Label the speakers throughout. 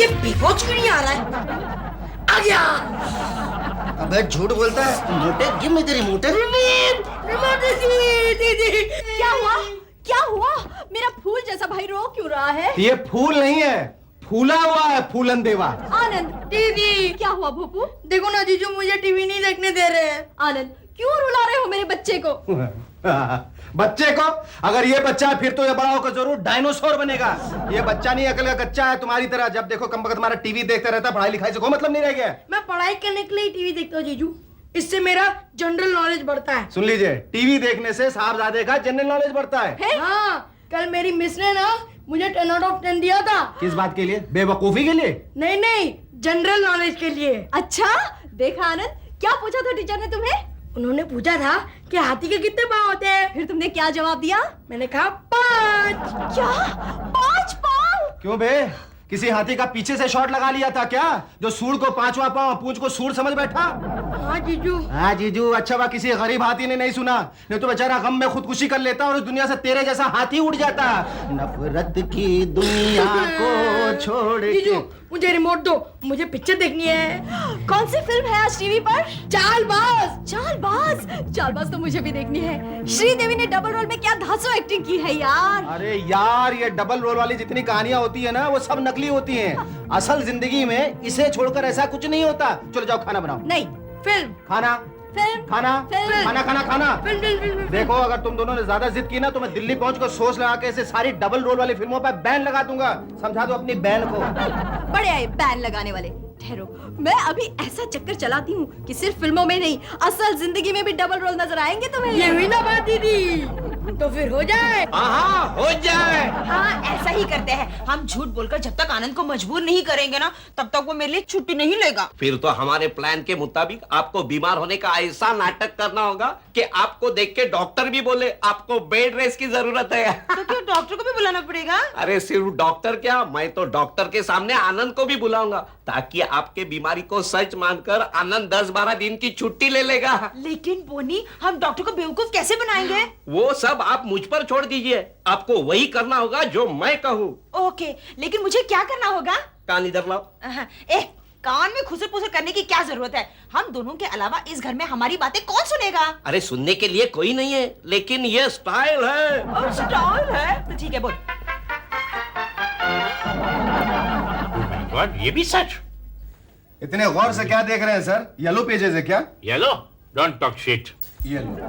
Speaker 1: ये बेहोश क्यों नहीं आ रहा है? आ गया।
Speaker 2: अबे झूठ बोलता है। मोटे give me the remote.
Speaker 1: Remote दीदी।
Speaker 3: क्या हुआ? क्या हुआ? मेरा फूल जैसा भाई रो क्यों रहा है?
Speaker 4: ये फूल नहीं है, फूला हुआ है फूलन देवा।
Speaker 3: आनंद
Speaker 1: दीदी
Speaker 3: क्या हुआ भोपू?
Speaker 1: देखो ना जीजू, मुझे टीवी नहीं देखने दे रहे हैं।
Speaker 3: आनंद क्यों रुला रहे हो मेरे बच्चे को?
Speaker 4: बच्चे को? अगर ये बच्चा है फिर तो ये बड़ा होकर जरूर डायनासोर बनेगा। ये बच्चा नहीं, अकल का कच्चा है तुम्हारी तरह। जब देखो कम वक्त हमारा टीवी देखता रहता है, पढ़ाई लिखाई से कोई मतलब नहीं रह गया।
Speaker 1: मैं पढ़ाई करने के लिए टीवी देखता हूँ जीजू, इससे मेरा जनरल नॉलेज बढ़ता है।
Speaker 4: सुन लीजिए, टीवी देखने से साहबजादे का जनरल नॉलेज बढ़ता है।
Speaker 1: हाँ, कल मेरी मिस ने ना मुझे 10 out of 10 दिया था।
Speaker 4: किस बात के लिए? बेवकूफी के लिए?
Speaker 1: नहीं, जनरल नॉलेज के लिए।
Speaker 3: अच्छा देखा आनंद, क्या पूछा था टीचर ने तुम्हें?
Speaker 1: उन्होंने पूछा था कि हाथी के कितने पाँव होते हैं।
Speaker 3: फिर तुमने क्या जवाब दिया?
Speaker 1: मैंने कहा 5।
Speaker 3: क्या 5 पाँव?
Speaker 4: क्यों बे, किसी हाथी का पीछे से शॉट लगा लिया था क्या, जो सूंड को 5वां पांव, पूंछ को सूंड समझ बैठा?
Speaker 1: हाँ जीजू।
Speaker 4: हाँ जीजू, अच्छा हुआ किसी गरीब हाथी ने नहीं सुना, नहीं तो बेचारा गम में खुदकुशी कर लेता और इस दुनिया से तेरे जैसा हाथी उड़ जाता। नफरत की दुनिया को छोड़
Speaker 1: जीजू
Speaker 4: के।
Speaker 1: मुझे रिमोट दो, मुझे पिक्चर देखनी है।
Speaker 3: कौन सी फिल्म है आज टीवी पर?
Speaker 1: चालबाज।
Speaker 3: चालबाज तो मुझे भी देखनी है। श्रीदेवी ने डबल रोल में क्या धांसू एक्टिंग की है यार।
Speaker 4: अरे यार, ये डबल रोल वाली जितनी कहानियां होती है ना, वो सब नकली होती हैं। असल जिंदगी में इसे छोड़कर ऐसा कुछ नहीं होता। चलो जाओ खाना बनाओ।
Speaker 3: नहीं,
Speaker 1: फिल्म
Speaker 4: खाना
Speaker 3: फिल्म
Speaker 4: खाना
Speaker 3: फिल्म।
Speaker 4: खाना खाना खाना।
Speaker 1: फिल्म।
Speaker 4: देखो, अगर तुम दोनों ने ज्यादा जिद की ना तो मैं दिल्ली पहुंचकर सोच लगा के ऐसे सारी डबल रोल वाली फिल्मों पर बैन लगा दूंगा। समझा दो अपनी बहन को।
Speaker 3: बड़े आए बैन लगाने वाले। ठहरो, मैं अभी ऐसा चक्कर चलाती हूँ कि सिर्फ फिल्मों में नहीं, असल जिंदगी में भी डबल रोल नजर आएंगे तुम्हें।
Speaker 1: ये हुई ना बात दीदी, तो फिर हो जाए।
Speaker 4: हाँ हो जाए।
Speaker 5: हाँ ऐसा ही करते हैं। हम झूठ बोलकर जब तक आनंद को मजबूर नहीं करेंगे ना, तब तक वो मेरे लिए छुट्टी नहीं लेगा।
Speaker 6: फिर तो हमारे प्लान के मुताबिक आपको बीमार होने का ऐसा नाटक करना होगा कि आपको देख के डॉक्टर भी बोले आपको बेड रेस्ट की जरूरत है।
Speaker 5: तो क्या डॉक्टर को भी बुलाना पड़ेगा?
Speaker 6: अरे सिर्फ डॉक्टर क्या, मैं तो डॉक्टर के सामने आनंद को भी बुलाऊंगा, ताकि आपके बीमारी को सच मानकर आनंद 10-12 दिन की छुट्टी ले लेगा।
Speaker 5: लेकिन बोनी, हम डॉक्टर को बेवकूफ कैसे बनाएंगे?
Speaker 6: वो सब आप मुझ पर छोड़ दीजिए, आपको वही करना होगा जो मैं कहूँ।
Speaker 5: ओके, लेकिन मुझे क्या करना होगा?
Speaker 6: कान इधर लाओ।
Speaker 5: कान में खुसर पुसर करने की क्या जरूरत है? हम दोनों के अलावा इस घर में हमारी बातें कौन सुनेगा?
Speaker 6: अरे सुनने के लिए कोई नहीं है, लेकिन ये स्टाइल है।
Speaker 5: स्टाइल है तो ठीक है, बोल।
Speaker 7: ये भी सच?
Speaker 4: इतने गौर से क्या देख रहे हैं सर? येलो पेजेस है क्या?
Speaker 7: Yellow? Don't talk shit.
Speaker 4: Yellow?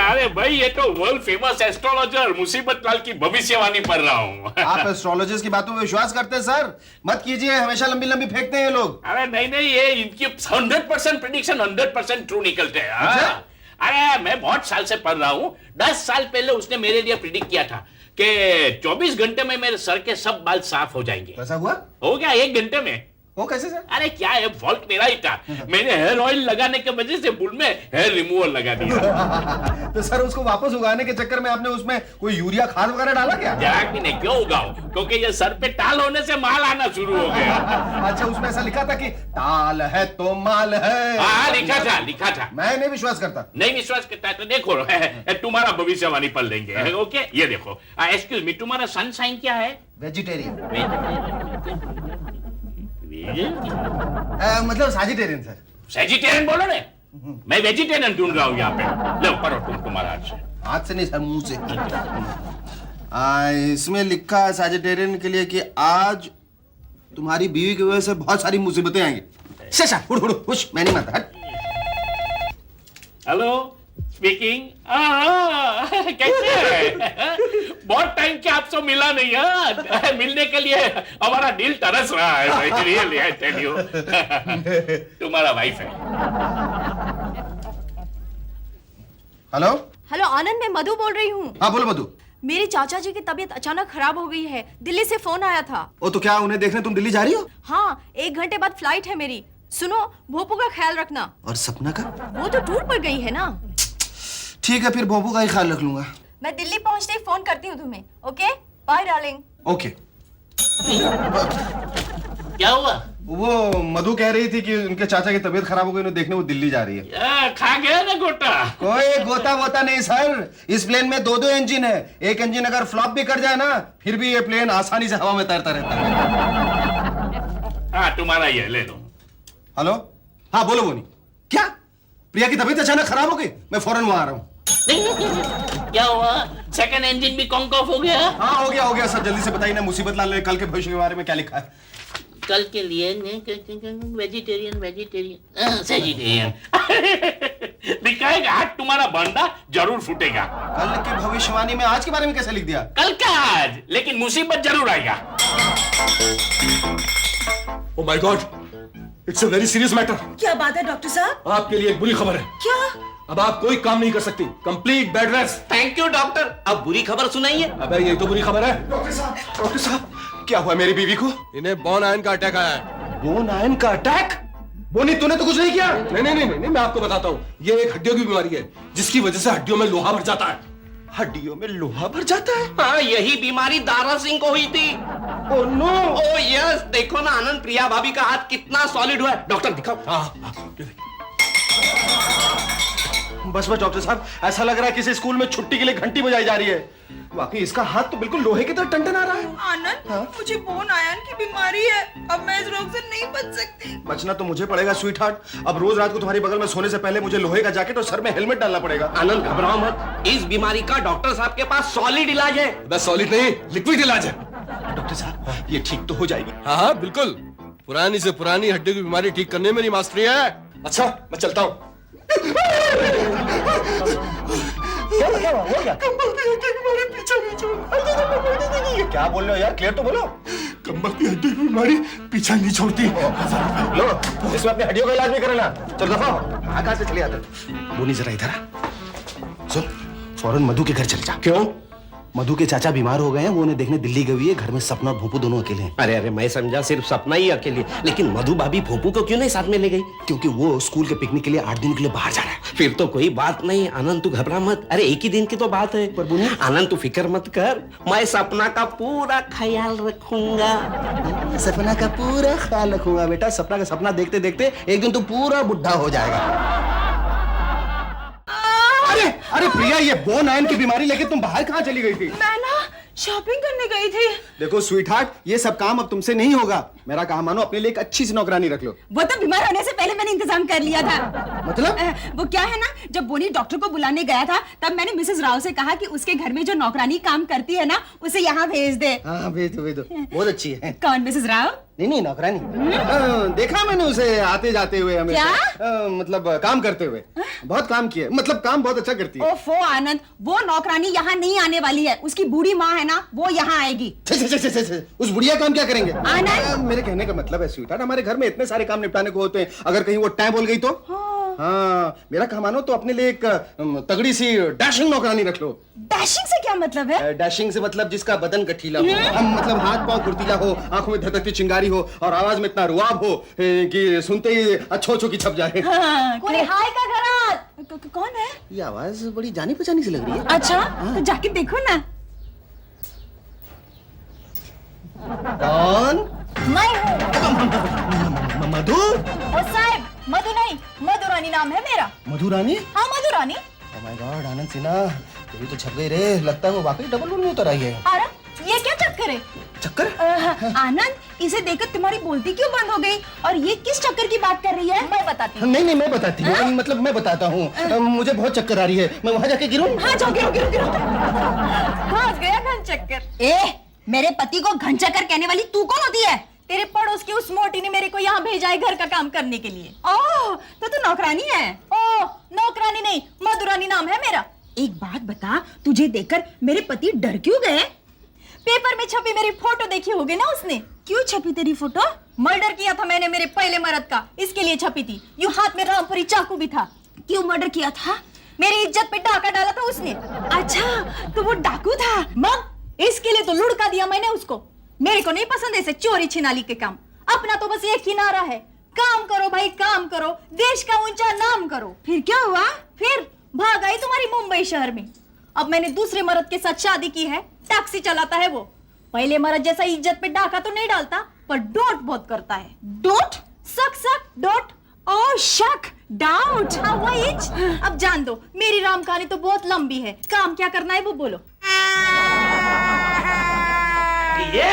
Speaker 7: अरे भाई, ये तो वर्ल्ड फेमस एस्ट्रोलॉजर मुसीबत लाल की भविष्यवाणी पढ़ रहा हूँ।
Speaker 4: आप एस्ट्रोलॉजर्स की बातों में विश्वास करते हैं सर? मत कीजिए, हमेशा लंबी लंबी फेंकते हैं ये लोग।
Speaker 7: अरे नहीं, ये इनकी 100% प्रेडिक्शन 100% ट्रू निकलते हैं। हाँ? अरे मैं बहुत साल से पढ़ रहा हूँ। 10 साल पहले उसने मेरे लिए प्रिडिक्ट किया था कि 24 घंटे में मेरे सर के सब बाल साफ हो जाएंगे।
Speaker 4: ऐसा हुआ?
Speaker 7: हो गया 1 घंटे में।
Speaker 4: वो कैसे सर?
Speaker 7: अरे क्या है, फॉल्ट मेरा ही था। मैंने हेयर ऑयल लगाने के वजह से बुल में हेयर रिमूवल लगा दिया।
Speaker 4: तो सर उसको वापस उगाने के चक्कर में आपने उसमें कोई यूरिया खाद वगैरह डाला क्या?
Speaker 7: जरा भी नहीं, क्यों उगाओ? क्योंकि ये सर पे टाल होने से माल आना शुरू हो गया।
Speaker 4: अच्छा, उसमें ऐसा लिखा था कि टाल है तो माल है।
Speaker 7: हाँ लिखा था।
Speaker 4: मैं नहीं विश्वास करता।
Speaker 7: नहीं विश्वास करता तो देखो तुम्हारा भविष्यवाणी पढ़ लेंगे। ओके, ये देखो। एक्सक्यूज मी, तुम्हारा सन साइन क्या है?
Speaker 4: वेजिटेरियन। मतलब साजिटेरियन सर।
Speaker 7: वेजिटेरियन बोलो ने, मैं वेजिटेरियन ढूंढ रहा हूँ यहाँ पे। लो पढ़ो तुम्हारा हाथ से।
Speaker 4: हाथ से नहीं सर, मुंह से। इसमें लिखा है साजिटेरियन के लिए कि आज तुम्हारी बीवी की वजह से बहुत सारी मुसीबतें आएंगी। शेषा, हुश, मैं नहीं मानता।
Speaker 7: Hello, speaking. कैसे है? बहुत टाइम के आपसे मिला नहीं है। मिलने के लिए हमारा दिल तरस रहा है। Really I tell you. तुम्हारा वाइफ है।
Speaker 4: हेलो
Speaker 3: हेलो आनंद, मैं मधु बोल रही हूँ।
Speaker 4: हाँ बोलो मधु।
Speaker 3: मेरे चाचा जी की तबीयत अचानक खराब हो गई है। दिल्ली से फोन आया था।
Speaker 4: ओ तो क्या उन्हें देखने तुम दिल्ली जा रही हो?
Speaker 3: हाँ, 1 घंटे बाद फ्लाइट है मेरी। सुनो, भोपू का ख्याल रखना।
Speaker 4: और सपना का?
Speaker 3: वो तो टूर पर गई है ना।
Speaker 4: ठीक है, फिर भोपू का ही ख्याल रख लूंगा।
Speaker 3: मैं दिल्ली पहुंचते ही फोन करती हूँ तुम्हें। Okay, bye darling.
Speaker 4: ओके।
Speaker 7: क्या हुआ?
Speaker 4: वो मधु कह रही थी कि उनके चाचा की तबीयत खराब हो गई, उन्हें देखने वो दिल्ली जा रही है।
Speaker 7: खा गया ना गोटा।
Speaker 4: कोई गोता वोता नहीं सर, इस प्लेन में दो इंजन है। एक इंजन अगर फ्लॉप भी कर जाए ना, फिर भी ये प्लेन आसानी से हवा में तैरता रहता है।
Speaker 7: हाँ तुम्हारा ये ले लो।
Speaker 4: हेलो, हाँ बोलो बोनी। क्या प्रिया की तबीयत अचानक खराब हो गई? मैं फौरन वहां आ रहा हूँ।
Speaker 7: क्या हुआ? सेकंड इंजन भी कॉन्क ऑफ हो गया?
Speaker 4: हाँ हो गया सर, जल्दी से बताइए ना, मुसीबत लाल ने कल के भविष्य के बारे में क्या लिखा है?
Speaker 7: कल के लिए वेजिटेरियन वेजिटेरियन लिखा है। आज तुम्हारा बंदा जरूर फूटेगा।
Speaker 4: कल की भविष्यवाणी में आज के बारे में कैसे लिख दिया?
Speaker 7: कल का आज, लेकिन मुसीबत जरूर आएगा।
Speaker 8: Oh my God, it's a very serious matter.
Speaker 5: क्या बात है डॉक्टर साहब?
Speaker 8: आपके लिए एक बुरी खबर है।
Speaker 5: क्या?
Speaker 8: अब आप कोई काम नहीं कर सकती, complete bed rest.
Speaker 6: Thank you doctor. अब बुरी खबर सुनाइए।
Speaker 8: अबे यही तो बुरी खबर है।
Speaker 4: डॉक्टर साहब क्या हुआ मेरी बीवी को?
Speaker 8: इन्हें बोन आयन का अटैक आया है।
Speaker 4: बोन आयन का अटैक? बोनी तूने तो कुछ नहीं किया?
Speaker 8: नहीं, मैं आपको बताता हूँ। ये एक हड्डियों की बीमारी है जिसकी वजह से हड्डियों में लोहा भर जाता है।
Speaker 4: हड्डियों में लोहा भर जाता है?
Speaker 6: हाँ, यही बीमारी दारा सिंह को हुई थी।
Speaker 4: Oh no.
Speaker 6: ओह यस, देखो ना आनंद, प्रिया भाभी का हाथ कितना सॉलिड हुआ है। डॉक्टर दिखाओ।
Speaker 4: बस डॉक्टर साहब, ऐसा लग रहा है किसी स्कूल में छुट्टी के लिए घंटी बजाई जा रही है। वाकई इसका हाथ तो बिल्कुल लोहे की तरह टंटन आ रहा है।
Speaker 5: आनंद, मुझे बोन आयन की बीमारी है। अब मैं इस रोग से नहीं बच सकती।
Speaker 4: बचना तो मुझे पड़ेगा स्वीट हार्ट। अब रोज रात को तुम्हारी बगल में सोने से पहले मुझे लोहे का जैकेट और सर में हेलमेट डालना पड़ेगा।
Speaker 6: आनंद घबराओ मत, इस बीमारी का डॉक्टर साहब के पास सॉलिड इलाज है।
Speaker 8: बस सॉलिड नहीं, लिक्विड इलाज है।
Speaker 4: डॉक्टर साहब ये ठीक तो हो जाएगी?
Speaker 8: हाँ बिल्कुल, पुरानी से पुरानी हड्डियों की बीमारी ठीक करने में मेरी मास्टरी है। अच्छा मैं चलता हूँ।
Speaker 4: क्या बोल रहे हो यार, क्लियर तो बोलो।
Speaker 8: कंबल की हड्डी की बीमारी पीछा नहीं छोड़ती।
Speaker 4: लो, इसमें अपनी हड्डियों का इलाज भी करना। चल दफा हो। कहाँ से चले आते? बोनी जरा इधर आ। सुन, फौरन मधु के घर चल जा।
Speaker 8: क्यों?
Speaker 4: मधु के चाचा बीमार हो गए हैं, वो उन्हें देखने दिल्ली गई हुई है। घर में सपना और भोपू दोनों अकेले हैं।
Speaker 6: अरे मैं समझा सिर्फ सपना ही अकेले, लेकिन मधु भाभी भोपू को क्यों नहीं साथ में ले गई?
Speaker 4: क्योंकि वो स्कूल के पिकनिक के लिए 8 दिन के लिए बाहर जा रहा है।
Speaker 6: फिर तो कोई बात नहीं। आनंद तू घबरा मत, अरे एक ही दिन की तो बात है।
Speaker 4: पर बुनी,
Speaker 6: आनंद तू फिक्र मत कर, मैं सपना का पूरा ख्याल रखूंगा।
Speaker 4: सपना का पूरा ख्याल रखूंगा बेटा। सपना का सपना देखते देखते एक दिन तू पूरा बुढ़ा हो जाएगा। अरे प्रिया, ये बोन आयन की बीमारी लेके तुम बाहर कहाँ चली गई थी?
Speaker 5: मैं ना शॉपिंग करने गई थी।
Speaker 4: देखो स्वीट हार्ट, ये सब काम अब तुमसे नहीं होगा। मेरा काम मानो, अपने लिए एक अच्छी सी नौकरानी रख लो।
Speaker 3: वो तो बीमार होने से पहले मैंने इंतजाम कर लिया था।
Speaker 4: मतलब?
Speaker 3: वो क्या है ना, जब बोनी डॉक्टर को बुलाने गया था तब मैंने मिसेस राव से कहा कि उसके घर में जो नौकरानी काम करती है ना, उसे यहाँ भेज दे।
Speaker 4: हाँ भेज दो, बहुत अच्छी है।
Speaker 3: कौन मिसेस राव?
Speaker 4: नहीं नौकरानी। देखा मैंने उसे आते जाते हुए हमेशा। मतलब काम करते हुए। बहुत काम किया, मतलब काम बहुत अच्छा करती है।
Speaker 3: ओफो आनंद, वो नौकरानी यहाँ नहीं आने वाली है। उसकी बूढ़ी माँ है ना, वो यहाँ आएगी।
Speaker 4: उस बुढ़िया काम क्या करेंगे?
Speaker 3: आनंद,
Speaker 4: मेरे कहने का मतलब है स्वीटहार्ट, हमारे घर में इतने सारे काम निपटाने को होते हैं। अगर कहीं वो टाइम बोल गई तो? हाँ, मेरा काम मानो तो अपने लिए एक तगड़ी सी डैशिंग नौकरानी रख लो।
Speaker 3: डैशिंग से क्या मतलब है?
Speaker 4: डैशिंग से मतलब जिसका बदन गठीला हो, मतलब हाथ पांव फुर्तीला हो, आंखों में धधकती चिंगारी हो और आवाज में इतना रुआब हो कि सुनते ही अच्छो की छप जाए।
Speaker 3: कोई हाय का घरात। कौन है?
Speaker 4: ये आवाज बड़ी जानी पहचानी सी लग रही है।
Speaker 3: अच्छा, तो जाके देखो ना।
Speaker 4: कौन?
Speaker 3: मैं हूँ
Speaker 4: मधु।
Speaker 3: ओ साहब, मधु नहीं, मधुरानी नाम है मेरा।
Speaker 4: मधुरानी?
Speaker 3: हाँ मधुरानी।
Speaker 4: ओह माय गॉड, आनंद सिन्हा, तेरी तो छप गई रे। लगता है वो वाकई डबल रोल में उतर आई है।
Speaker 3: अरे ये क्या चक्कर है?
Speaker 4: चक्कर?
Speaker 3: आनंद, इसे देखकर तुम्हारी बोलती क्यों बंद हो गई? और ये किस चक्कर की बात कर रही है? मैं बताती हूँ।
Speaker 4: नहीं मैं बताती हूँ। मतलब मैं बताता हूँ। मुझे बहुत चक्कर आ रही है। मैं वहां जाके गिरूं?
Speaker 3: हाँ जाओ, गिरो। हाँ गया घन चक्कर। मेरे पति को घन चक्कर कहने वाली तू कौन होती है? तेरे पड़ोस की उस मोटी ने मेरे को यहाँ भेजा है घर का काम करने के लिए। ओह, तो तू नौकरानी है? ओह, नौकरानी नहीं, मधुरानी नाम है मेरा। एक बात बता, तुझे देखकर मेरे पति डर क्यों गए? पेपर में छपी मेरी फोटो देखी होगी ना उसने। क्यों छपी तेरी फोटो? मर्डर किया था मैंने मेरे पहले मर्द का, इसके लिए छपी थी। यूं हाथ में रामपुरी चाकू भी था। क्यों मर्डर किया था? मेरी इज्जत पे डाका डाला था उसने। अच्छा, तो वो डाकू था? मग इसके लिए तो लुढ़का दिया मैंने उसको। मेरे को नहीं पसंद ऐसे चोरी छिनाली के काम। अपना तो बस एक ही नारा है, काम करो भाई काम करो, देश का ऊंचा नाम करो। फिर क्या हुआ? फिर भाग आई तुम्हारी मुंबई शहर में। अब मैंने दूसरे मर्द के साथ शादी की है, टैक्सी चलाता है वो। पहले मर्द जैसा इज्जत पे डाका तो नहीं डालता, पर डोट बहुत करता है। डोट? सक सक डोट। ओह शक डाउट। हाँ वही। अब जान दो, मेरी राम कहानी तो बहुत लंबी है। काम क्या करना है वो बोलो।
Speaker 6: ये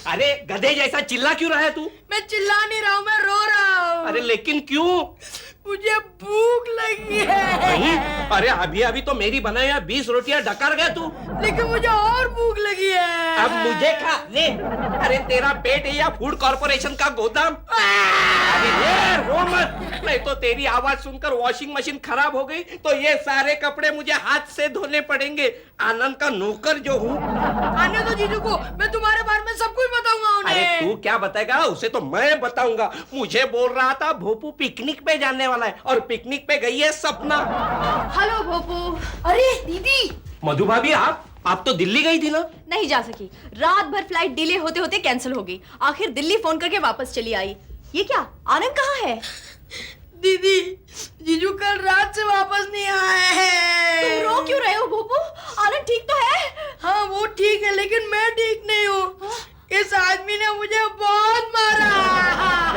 Speaker 6: अरे गधे जैसा चिल्ला क्यों रहा है तू?
Speaker 1: मैं चिल्ला नहीं रहा हूँ, मैं रो रहा हूँ।
Speaker 6: अरे लेकिन क्यों?
Speaker 1: मुझे भूख लगी है।
Speaker 6: नहीं, अरे अभी अभी तो मेरी बनाई 20 रोटियां डकार गया तू।
Speaker 1: लेकिन मुझे और भूख लगी है।
Speaker 6: अब मुझे खा ले। अरे तेरा पेट है या फूड कॉर्पोरेशन का गोदाम? अरे ये रो मत, नहीं तो तेरी आवाज सुनकर वॉशिंग मशीन खराब हो गई तो ये सारे कपड़े मुझे हाथ से धोने पड़ेंगे। आनंद का नौकर जो हूँ।
Speaker 1: आने दो जीजू को, मैं तुम्हारे बारे में सब कुछ बताऊंगा उन्हें।
Speaker 6: अरे तू क्या बताएगा? उसे तो मैं बताऊंगा। मुझे बोल रहा था भोपू पिकनिक पे जाने वाला है और पिकनिक पे गई है सपना।
Speaker 3: हेलो भोपू।
Speaker 1: अरे दीदी,
Speaker 6: मधु भाभी आप तो दिल्ली गई थी ना?
Speaker 3: नहीं जा सकी, रात भर फ्लाइट डिले होते होते कैंसिल हो गई। आखिर दिल्ली फोन करके वापस चली आई। ये क्या, आनंद कहाँ है?
Speaker 1: दीदी जीजू कल रात से वापस नहीं आए हैं।
Speaker 3: तुम रो क्यों रहे हो भोपू? आनंद ठीक तो है?
Speaker 1: हाँ वो ठीक है, लेकिन मैं ठीक नहीं हूँ। इस आदमी ने मुझे बहुत मारा।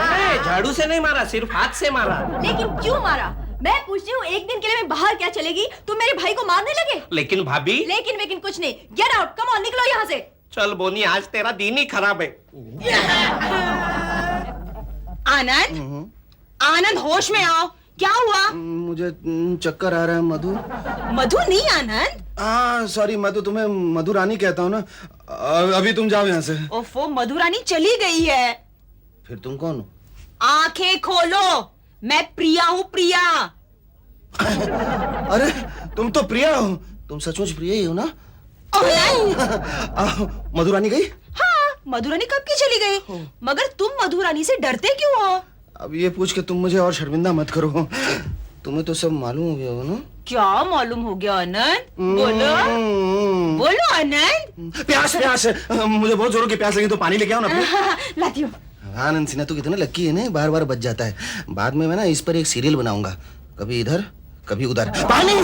Speaker 6: नहीं, झाड़ू से नहीं मारा, सिर्फ हाथ से मारा।
Speaker 3: लेकिन क्यों मारा? मैं पूछती हूँ, एक दिन के लिए मैं बाहर क्या चलेगी? तुम मेरे भाई को मारने लगे?
Speaker 6: लेकिन भाभी।
Speaker 3: लेकिन कुछ नहीं। गेट आउट, कम ऑन, निकलो यहाँ से।
Speaker 6: चल बोनी, आज तेरा दिन ही खराब है।
Speaker 5: आनंद, आनंद होश में आओ। क्या हुआ?
Speaker 4: मुझे चक्कर आ रहा है मधु।
Speaker 5: मधु नहीं आनंद।
Speaker 4: हाँ सॉरी मधु, तुम्हें मधु रानी कहता हूँ ना। अभी तुम जाओ यहाँ से।
Speaker 5: ओफो, मधु रानी चली गई है।
Speaker 4: फिर तुम कौन हो?
Speaker 5: आंखें खोलो, मैं प्रिया हूँ, प्रिया।
Speaker 4: अरे तुम तो प्रिया हो। तुम सचमुच प्रिया ही हो ना? मधु रानी गई?
Speaker 5: हाँ, मधु रानी कब की चली गई? मगर तुम मधु रानी से डरते क्यों हो?
Speaker 4: अब ये पूछ के तुम मुझे और शर्मिंदा मत करो। तुम्हें तो सब मालूम हो गया हो ना?
Speaker 5: क्या मालूम हो गया आनंद? बोलो बोलो आनंद।
Speaker 4: प्यास प्यास, मुझे बहुत जोरों की प्यास लगी, तो पानी लेके आओ ना।
Speaker 5: लाती हूँ।
Speaker 4: आनंद सिन्हा तो कितना लक्की है ना, बार बार बच जाता है। बाद में मैं ना इस पर एक सीरियल बनाऊंगा, कभी इधर कभी उधर। पानी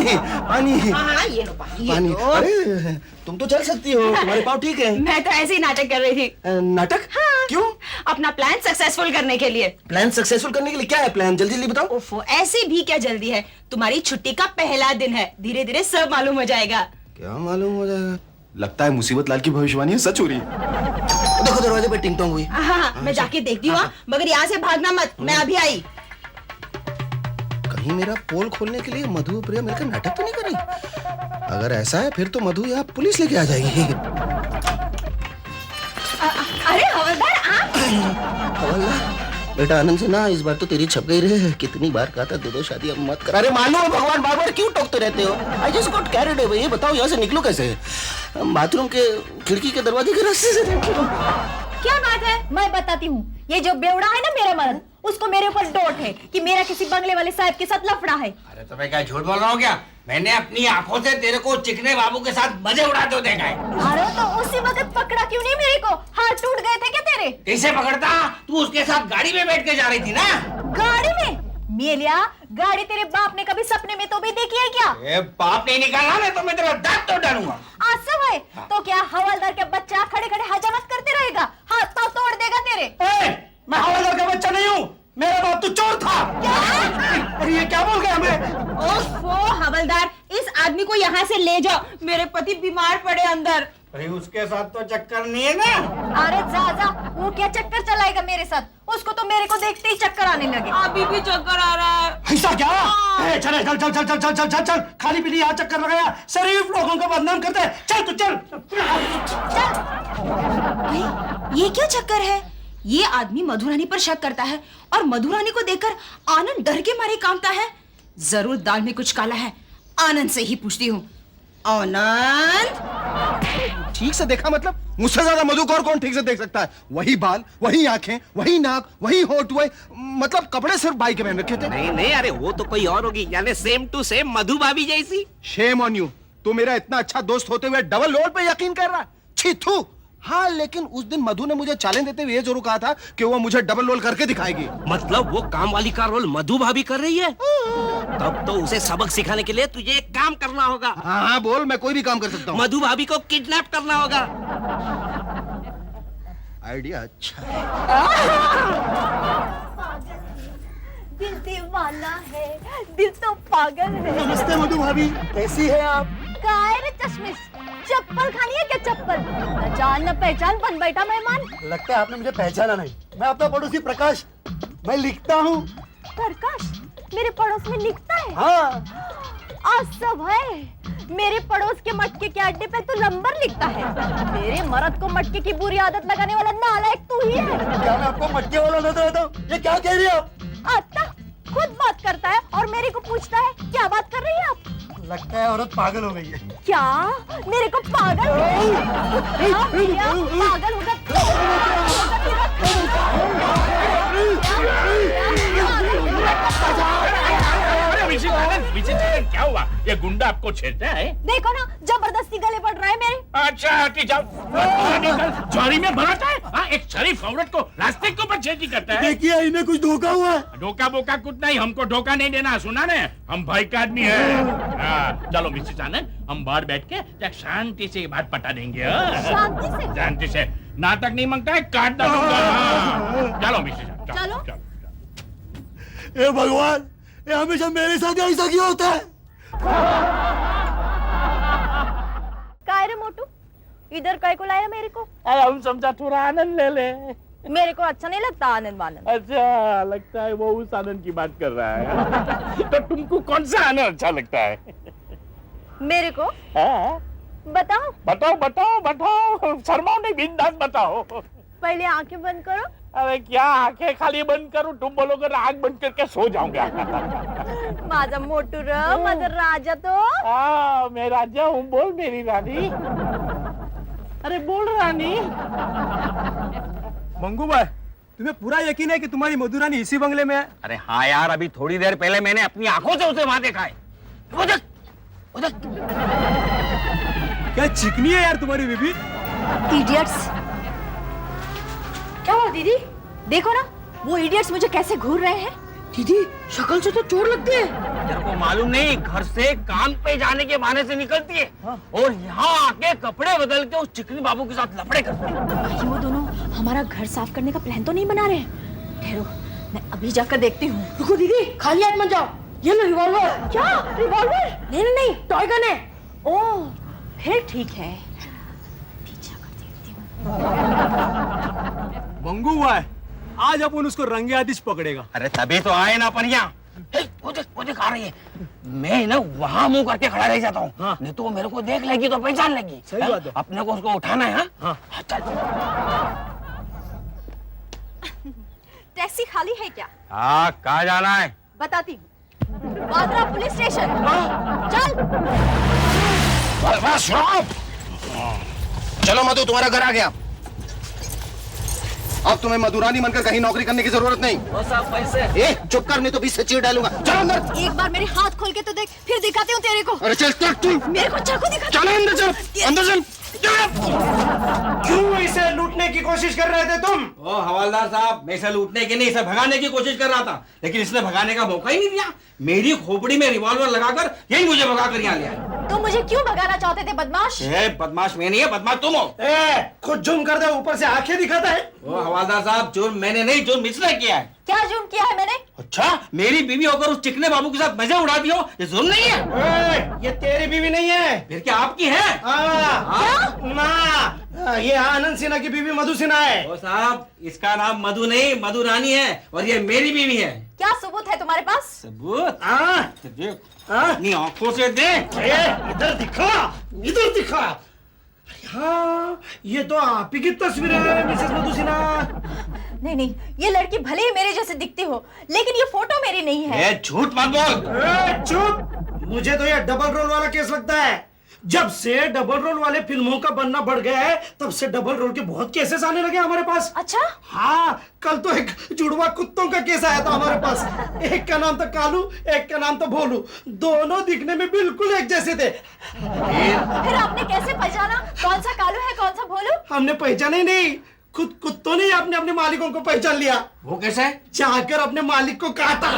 Speaker 4: पानी
Speaker 5: हाँ, ये लो पानी,
Speaker 4: पानी।
Speaker 5: ये लो।
Speaker 4: अरे तुम तो चल सकती हो, तुम्हारे पाँव ठीक है।
Speaker 5: मैं तो ऐसे ही नाटक कर रही थी।
Speaker 4: नाटक?
Speaker 5: हाँ।
Speaker 4: क्यों?
Speaker 5: अपना प्लान सक्सेसफुल करने के लिए।
Speaker 4: प्लान सक्सेसफुल करने के लिए क्या है प्लान? जल्दी जल्दी बताओ।
Speaker 5: ओफो, ऐसे भी क्या जल्दी है? तुम्हारी छुट्टी का पहला दिन है, धीरे धीरे सब मालूम हो जाएगा।
Speaker 4: क्या मालूम हो जाएगा? लगता है मुसीबत लाल की भविष्यवाणी है सच हो रही है। देखो दरवाजे पे टिंग टोंग हुई।
Speaker 5: हाँ, मैं जाके देखती हूँ, मगर यहाँ से भागना मत। मैं अभी आई।
Speaker 4: कहीं मेरा पोल खोलने के लिए मधु प्रिया मिलकर नाटक तो नहीं कर रही? अगर ऐसा है फिर तो मधु यहाँ पुलिस लेके आ जाएगी।
Speaker 3: अरे हवलदार, आप?
Speaker 4: हवलदार बेटा आनंद से ना, इस बार तो तेरी छप गई रे। कितनी बार कहा था दो शादी अब मत कर। अरे मालूम है भगवान, बार बार क्यों टोकते रहते हो? I just got carried away. ये बताओ यहाँ से निकलो कैसे? बाथरूम के खिड़की के दरवाजे के रास्ते से निकलो।
Speaker 3: क्या बात है? मैं बताती हूँ। ये जो बेवड़ा है ना मेरा मर्द, उसको मेरे ऊपर डोट है कि मेरा किसी बंगले वाले साहब के साथ लफड़ा है।
Speaker 9: अरे तो मैं क्या झूठ बोल रहा हूँ क्या? मैंने अपनी आंखों से तेरे को चिकने बाबू के साथ मजे उड़ाते हुए देखा है।
Speaker 3: अरे तो उसी वक्त पकड़ा क्यों नहीं मेरे को? हाथ टूट गए थे क्या तेरे?
Speaker 9: कैसे पकड़ता? तू उसके साथ गाड़ी में बैठ के जा रही थी ना?
Speaker 3: गाड़ी में? मेलिया, गाड़ी तेरे बाप ने कभी सपने में तो भी देखी है क्या?
Speaker 9: ए, बाप नहीं निकाला ना तो मैं तेरा दांत तोड़ डालूंगा।
Speaker 3: आज सब है तो क्या हवलदार के बच्चा खड़े खड़े हजामत करते रहेगा? हाथ पाँव तोड़ देगा तेरे।
Speaker 9: मैं हवलदार का बच्चा नहीं हूँ, मेरा बाप तो चोर था। अरे ये क्या बोल गया मैं?
Speaker 5: ओफो हवलदार, इस आदमी को यहाँ से ले जाओ, मेरे पति बीमार पड़े अंदर।
Speaker 9: अरे उसके साथ तो चक्कर नहीं है ना?
Speaker 3: अरे जा जा, वो क्या चक्कर चलाएगा मेरे साथ? उसको तो मेरे को देखते ही चक्कर आने लगे।
Speaker 5: अभी भी चक्कर आ रहा है।
Speaker 9: ऐसा क्या? ए, चल चल चल चल चल चल चल चल चल, खाली पीली यहाँ चक्कर लगाया, शरीफ लोगों को बदनाम करते हैं। चल तू चल।
Speaker 5: ये क्या चक्कर है? ये आदमी मधुरानी पर शक करता है और मधुरानी को देखकर आनंद डर के मारे कांपता है। जरूर दाल में कुछ काला है। आनंद से ही पूछती हूँ। आनंद,
Speaker 4: ठीक से देखा मतलब? मुझसे ज्यादा मधु को और कौन ठीक से देख सकता है? वही बाल, वही आंखें, वही नाक, वही होठ, वही मतलब कपड़े सिर्फ बाई के पहन रखे थे।
Speaker 6: नहीं नहीं, अरे वो तो कोई और होगी, यानी सेम टू सेम मधु भाभी जैसी।
Speaker 4: शेम ऑन यू, तू मेरा इतना अच्छा दोस्त होते हुए डबल रोल पे यकीन कर रहा है? छी थू। हाँ लेकिन उस दिन मधु ने मुझे चैलेंज देते हुए ये जरूर कहा था कि वो मुझे डबल रोल करके दिखाएगी।
Speaker 6: मतलब वो काम वाली का रोल मधु भाभी कर रही है? तब तो उसे सबक सिखाने के लिए तुझे एक काम करना होगा।
Speaker 4: हाँ बोल, मैं कोई भी काम कर सकता हूँ।
Speaker 6: मधु भाभी को किडनैप करना होगा।
Speaker 2: आइडिया अच्छा है।
Speaker 3: दिल दीवाना है, दिल तो पागल है।
Speaker 9: नमस्ते मधु भाभी, कैसी है आप?
Speaker 3: काय रे चश्मिश, चप्पल खानी है क्या चप्पल? न जान न पहचान, बन बैठा मेहमान।
Speaker 9: लगता है आपने मुझे पहचाना नहीं। मैं आपका पड़ोसी प्रकाश, मैं लिखता हूँ।
Speaker 3: प्रकाश मेरे पड़ोस में लिखता है?
Speaker 9: हाँ।
Speaker 3: आज सब है। मेरे पड़ोस के मटके के अड्डे पे तो नंबर लिखता है। मेरे मर्द को मटके की बुरी आदत लगाने वाला नालायक तू ही है।
Speaker 9: क्या मैं आपको मटके वाला नजर आता हूँ? ये क्या कह रही है आप?
Speaker 3: आता खुद बात करता है और मेरे को पूछता है क्या बात कर रही है आप?
Speaker 9: लगता है औरत पागल हो गई है।
Speaker 3: क्या मेरे को पागल हाँ भैया, पागल होगा
Speaker 7: क्या हुआ? ये गुंडा आपको छेड़ता है?
Speaker 3: देखो ना, जबरदस्ती गले पड़ रहा है मेरे।
Speaker 7: अच्छा हटी जाओ। जारी में भराता है? हाँ, एक शरीफ औरत को रास्ते के ऊपर छेड़ी करता है।
Speaker 9: देखिए इन्हें कुछ धोखा हुआ है।
Speaker 7: धोखा बोका कुछ नहीं, हमको धोखा नहीं देना, सुना ने? हम भाई का आदमी है। हाँ, चलो मिसेस आनंद, हम बाहर बैठ के एक शांति से ये बात पटा देंगे।
Speaker 3: शांति से?
Speaker 7: शांति से। नाटक नहीं मांगता है, काट डालूंगा। हाँ, चलो मिसेस आनंद,
Speaker 3: चलो।
Speaker 9: हे भगवान, ये हमेशा मेरे साथ ऐसा क्यों होता है?
Speaker 3: काय रे मोटू, इधर काय को लाया मेरे को?
Speaker 7: अरे हम समझा थोड़ा आनंद ले ले।
Speaker 3: मेरे को अच्छा नहीं लगता आनंद वानंद।
Speaker 7: अच्छा लगता है वो उस आनंद की बात कर रहा है। तो तुमको कौन सा आनंद अच्छा लगता है?
Speaker 3: मेरे को
Speaker 7: हाँ?
Speaker 3: बताओ।
Speaker 7: बताओ बताओ बताओ, शर्माओ नहीं, बिंदास बताओ।
Speaker 3: पहले आंखें बंद करो।
Speaker 7: अरे क्या आंखें खाली बंद करूं? तुम बोलोगे आंख बंद करके सो जाऊंगा।
Speaker 3: माझा मोटू र, माझा राजा तो।
Speaker 7: हाँ मैं राजा हूँ, बोल मेरी रानी। अरे बोल रानी।
Speaker 8: मंगू भाई, तुम्हें पूरा यकीन है कि तुम्हारी मधुरानी इसी बंगले में है?
Speaker 6: अरे हाँ यार, अभी थोड़ी देर पहले मैंने अपनी आंखों से उसे वहां देखा है। उधर, उधर।
Speaker 8: क्या चिकनी है यार तुम्हारी बीबी?
Speaker 3: इडियट्स। क्या हुआ दीदी? देखो ना, वो इडियट्स मुझे कैसे घूर रहे हैं।
Speaker 1: दीदी शक्ल से तो चोर लगती है।
Speaker 6: तेरे को मालूम नहीं, घर से काम पे जाने के बहाने से निकलती है और यहाँ आके कपड़े बदल के उस चिकनी बाबू के साथ लफड़े करती है।
Speaker 3: कहीं वो दोनों हमारा घर साफ करने का प्लान तो नहीं बना रहे? ठहरो, मैं अभी जाकर देखती हूँ।
Speaker 1: रुको दीदी, खाली हाथ मत जाओ। ये लो रिवॉल्वर।
Speaker 3: क्या रिवॉल्वर?
Speaker 1: नहीं नहीं नहीं, टॉय गन है।
Speaker 3: ओह फिर ठीक है, पीछे कर देखती हूँ।
Speaker 8: मंगू भाई, आज अपन उसको रंगे हाथ पकड़ेगा।
Speaker 6: अरे तभी तो आए ना परिया। वो देख आ रही है। मैं ना वहाँ मुंह करके खड़ा रह जाता हूँ। हाँ। नहीं तो वो मेरे को देख लेगी तो पहचान लेगी।
Speaker 8: सही बात है।
Speaker 6: अपने को उसको उठाना है। हाँ? हाँ, चल।
Speaker 3: टैक्सी खाली है क्या?
Speaker 6: हाँ, कहाँ जाना है?
Speaker 3: बताती हूँ। Bandra police station. चल।
Speaker 4: बस चलो मधु, तुम्हारा घर आ गया। अब तुम्हें मधुरानी बनकर कहीं नौकरी करने की जरूरत नहीं।
Speaker 6: पैसे।
Speaker 4: ए, चुप कर, नहीं तो 20 से चीर डालूंगा। चलो अंदर।
Speaker 3: एक बार मेरे हाथ खोल के तो देख, फिर दिखाती हूँ तेरे को।
Speaker 4: अरे चल चल तू।
Speaker 3: मेरे को चाकू दिखा।
Speaker 4: चलो अंदर चल, अंदर चल।
Speaker 9: क्यों इसे लूटने की कोशिश कर रहे थे तुम?
Speaker 6: ओ हवालदार साहब, मैं इसे लूटने की नहीं, इसे भगाने की कोशिश कर रहा था, लेकिन इसने भगाने का मौका ही नहीं दिया। मेरी खोपड़ी में रिवॉल्वर लगाकर यही मुझे भगाकर यहाँ ले आए।
Speaker 3: तुम मुझे क्यों भगाना चाहते थे बदमाश?
Speaker 6: बदमाश मैं नहीं है, बदमाश तुम हो।
Speaker 9: खुद जुर्म कर दे, ऊपर से आंखें दिखाता है।
Speaker 6: ओ हवालदार साहब, जुर्म मैंने नहीं, जुर्म इसने किया है।
Speaker 3: क्या जुर्म किया है मैंने?
Speaker 6: अच्छा, मेरी बीवी होकर उस चिकने बाबू के साथ मजे उड़ा दियो, ये जुर्म नहीं है?
Speaker 9: ये तेरी बीवी नहीं है।
Speaker 6: फिर क्या आपकी है?
Speaker 9: ना, ये आनंद सिन्हा की बीवी मधु सिन्हा है।
Speaker 6: ओ साहब, इसका नाम मधु नहीं, मधुरानी है और ये मेरी बीवी है।
Speaker 3: क्या सबूत है तुम्हारे पास?
Speaker 6: सबूत? देख,
Speaker 9: हाँ?
Speaker 6: अपनी आंखों से देख।
Speaker 9: इधर दिखा, इधर दिखा। हाँ, ये तो आप ही की तस्वीर है मिसेस मधु सिन्हा।
Speaker 3: नहीं, ये लड़की भले ही मेरे जैसे दिखती हो, लेकिन ये फोटो मेरी नहीं है।
Speaker 6: झूठ मत बोल।
Speaker 9: चुप, मुझे तो ये डबल रोल वाला केस लगता है। जब से डबल रोल वाले फिल्मों का बनना बढ़ गया है, तब से डबल रोल के बहुत केसेस आने लगे हमारे पास।
Speaker 3: अच्छा?
Speaker 9: हाँ, कल तो एक जुड़वा कुत्तों का केस आया था हमारे पास। एक का नाम था कालू, एक का नाम था भोलू। दोनों दिखने में बिल्कुल एक जैसे थे।
Speaker 3: फिर आपने कैसे पहचाना कौन सा कालू है कौन सा भोलू?
Speaker 9: हमने पहचाना ही नहीं, खुद कुत्तों ने अपने अपने मालिकों को पहचान लिया।
Speaker 6: वो कैसे?
Speaker 9: जाकर अपने मालिक को काटा।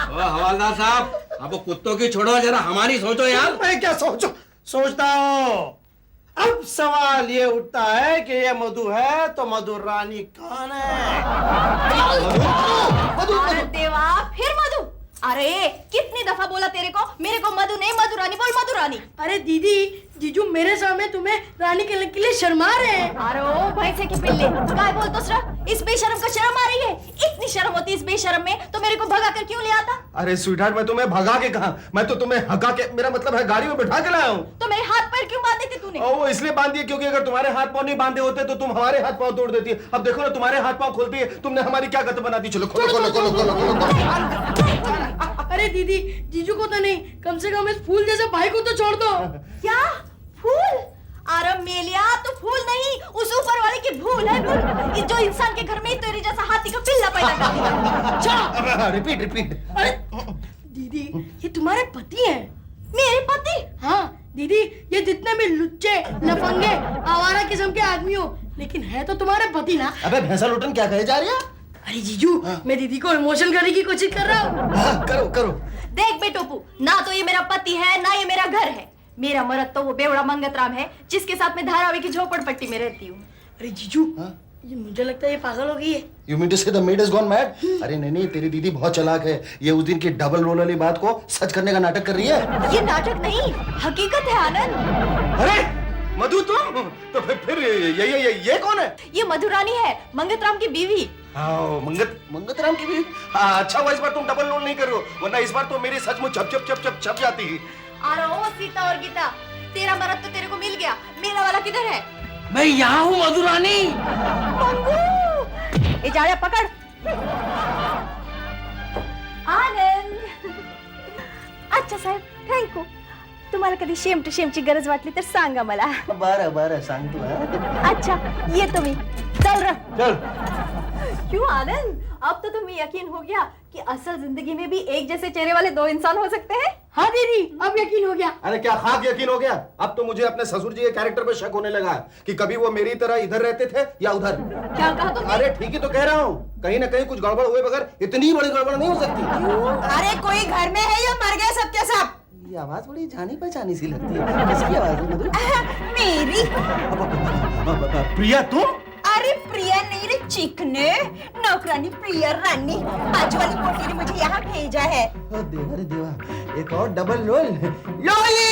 Speaker 6: ओ हवालदार साहब, अब वो कुत्तों की छोड़ो, जरा हमारी सोचो यार।
Speaker 9: मैं क्या सोचता हूँ? अब सवाल ये उठता है कि ये मधु है तो मधु रानी कौन है?
Speaker 3: अरे देवा, फिर मधु? अरे कितनी दफा बोला तेरे को, मेरे को मधु नहीं मधुरानी बोल, मधुरानी।
Speaker 1: अरे दीदी, जीजू मेरे सामने तुम्हें रानी कहने के लिए शर्मा रहे हैं।
Speaker 3: अरे ओ भैंसे की पिल्ले, काय बोल तो सर, इस बेशरम को शर्म आ रही है? इतनी शर्म होती इस बेशरम में तो मेरे को भगा कर क्यों ले आता?
Speaker 9: अरे स्वीटहार्ट, मैं तुम्हें भगा के कहा, मैं तो तुम्हें हगा के, मेरा मतलब है गाड़ी में बिठा के लाया हूँ।
Speaker 3: तो मेरे हाथ पैर क्यों बांधे थे तूने?
Speaker 9: वो इसलिए बांध दिए क्योंकि अगर तुम्हारे हाथ पांव नहीं बांधे होते तो तुम हमारे हाथ पांव तोड़ देती है। अब देखो ना, तुम्हारे हाथ पांव खोलती है, तुमने हमारी क्या गत बना दी। चलो खोलो खोलो खोलो खोलो खोलो।
Speaker 1: अरे दीदी, जीजू को तो नहीं, कम से कम इस फूल जैसे भाई को तो छोड़ दो।
Speaker 3: क्या फूल? अरे मेलिया, तो फूल नहीं, उस ऊपर वाले की भूल है भूल, जो इंसान के घर में तेरे जैसा हाथी का पिल्ला पैदा कर देगा।
Speaker 9: Repeat repeat.
Speaker 1: अरे दीदी, ये तुम्हारे पति हैं?
Speaker 3: मेरे पति?
Speaker 1: हाँ दीदी, ये जितने भी लुच्चे, लफंगे, आवारा किस्म के आदमी हो, लेकिन है तो तुम्हारे पति ना।
Speaker 9: अबे भैंसा लुटन, क्या कहे जा रही है?
Speaker 1: अरे जीजू, मैं दीदी को इमोशन करने की कोशिश कर रहा हूँ।
Speaker 9: करो करो।
Speaker 3: देख बे टोपू, ना तो ये मेरा पति है ना ये मेरा घर है। मेरा मर्द तो वो बेवड़ा मंगतराम है जिसके साथ मैं धारावी की झोपड़पट्टी में रहती हूँ।
Speaker 1: अरे जीजू, ये मुझे लगता है ये पागल हो गई है।
Speaker 9: You mean to say the maid has gone mad? अरे नहीं नहीं, तेरी दीदी बहुत चालाक है। ये उस दिन की डबल रोल वाली बात को सच करने का नाटक कर रही है।
Speaker 3: ये नाटक नहीं, हकीकत है आनंद।
Speaker 9: अरे मधु, तुम तो फिर ये कौन है?
Speaker 3: ये मधुरानी है, मंगतराम की बीवी।
Speaker 9: हाँ, मंगतराम की भी। हाँ, अच्छा हुआ इस बार तुम डबल रोल नहीं कर रहे हो, वरना इस बार तो मेरी सचमुच छप छप छप छप छप जाती है।
Speaker 3: अरे ओ सीता और गीता, तेरा मर्द तो तेरे को मिल गया, मेरा वाला किधर है?
Speaker 2: मैं यहाँ हूँ मधुरानी।
Speaker 3: मंगू, ये जा पकड़। आनंद। अच्छा साहेब, थँक यू. तुम्हाला कधी शेम टू शेमची गरज वाटली तर सांगा मला.
Speaker 9: बरं बरं सांगतो.
Speaker 3: अच्छा, ये तुम्ही चल रहा.
Speaker 9: चल.
Speaker 3: क्यों आनंद, अब तो तुम्हें यकीन हो गया कि असल जिंदगी में भी एक जैसे चेहरे वाले दो इंसान हो सकते हैं?
Speaker 1: हाँ दीदी, अब यकीन हो गया.
Speaker 9: अरे क्या खाक यकीन हो गया? अब तो मुझे अपने ससुर जी के कैरेक्टर पे शक होने लगा कि कभी वो मेरी तरह इधर रहते थे या उधर.
Speaker 3: क्या कहा तुमने?
Speaker 9: अरे ठीक ही तो कह रहा हूँ, कहीं ना कहीं कुछ गड़बड़ हुए बगैर इतनी बड़ी गड़बड़ नहीं हो सकती.
Speaker 5: अरे कोई घर में है या मर गया सबके सब?
Speaker 9: ये आवाज बड़ी जानी पहचानी सी लगती है. किसकी आवाज है मधु?
Speaker 5: मेरी.
Speaker 9: प्रिया तुम?
Speaker 5: अरे प्रिया नहीं रे चिकने, नौकरानी प्रिया रानी, बाजू वाली पोटी ने मुझे यहाँ भेजा है.
Speaker 9: देवा रे देवा, एक और डबल रोल. लोली!